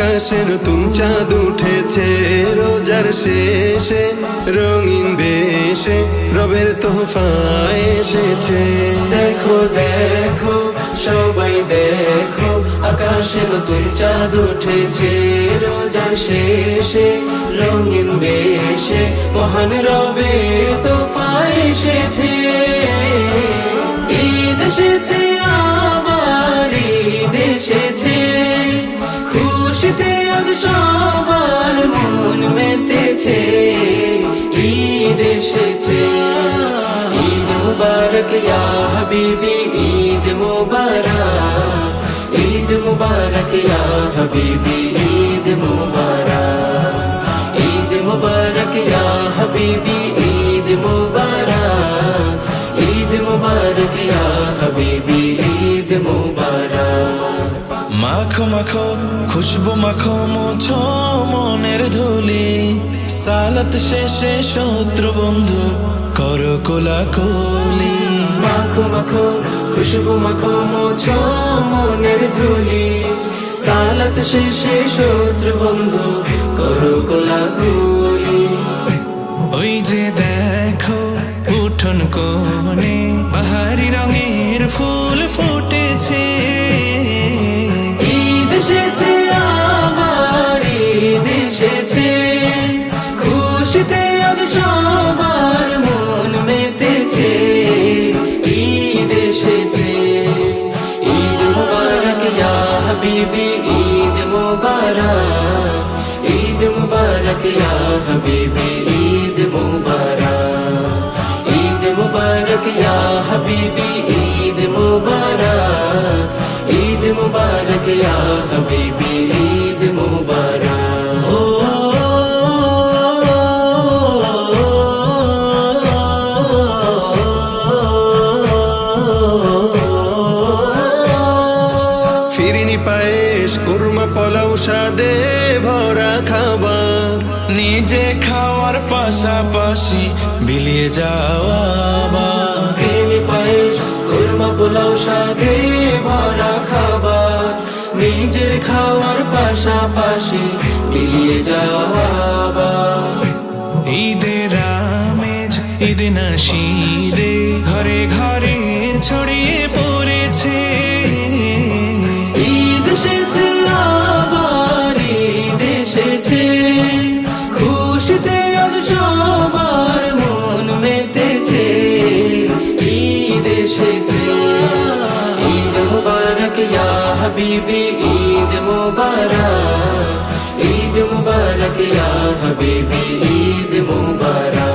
আকাশে নতুন চাঁদ উঠেছে রোজার শেষে রঙিন বেশে রবের তোহফা এসেছে। দেখো দেখো সবাই দেখো আকাশে নতুন চাঁদ উঠেছে রোজার শেষে রঙিন বেশে মহান রবের তোহফা এসেছে। ঈদ এসেছে আবার ঈদ এসেছে খুশিতে আজ সবার মন মেতেছে। ঈদ এসেছে ঈদ মুবারক ইয়া হাবিবি ঈদ মুবারক ঈদ মুবারক ইয়া হাবিবি ঈদ মুবারক ঈদ মুবারক ইয়া হাবিবি ঈদ মুবারক ঈদ মুবারক ইয়া হাবিবি ঈদ মুবারক। মাখো মাখো খুশবু মাখো মোছো মনের ধুলি সালাত শেষে শত্রু বন্ধু করো কোলাকুলি। মাখো মাখো খুশবু মাখো মোছো মনের ধুলি সালাত শেষে শত্রু বন্ধু করো কোলাকুলি। ওই যে দেখো উঠোন কোণে বাহারি রঙের ফুল ফুটেছে। ঈদ এসেছে আবার ঈদ এসেছে খুশিতে আজ সবার মন মেতেছে। ঈদ এসেছে ঈদ মুবারক ইয়া হাবিবি ঈদ মুবারক ঈদ মুবারক ইয়া হাবিবি ঈদ মুবারক ঈদ মুবারক ইয়া হাবিবি ঈদ মুবারক ঈদ মুবারক ইয়া হাবিবি ঈদ মুবারক। ফিরিনি পায়েস কুরমা পোলাও স্বাদে ভরা খাবার নিজে খাওয়ার পাশাপাশি বিলিয়ে যাওয়া আবার। ফিরিনি পায়েস কুরমা পোলাও স্বাদে ভরা খাবার নিজের খাওয়ার পাশাপাশি বিলিয়ে যাওয়া আবার। ঈদের আমেজ ঈদ নাশিদে ঘরে ঘরে ছড়িয়ে পড়েছে। ঈদ এসেছে আবার ঈদ এসেছে খুশিতে আজ সবার মন মেতেছে। ঈদ এসেছে ঈদ মুবারক ইয়া হাবিবি ঈদ মুবারক ঈদ মুবারক ইয়া হাবিবি ঈদ মুবারক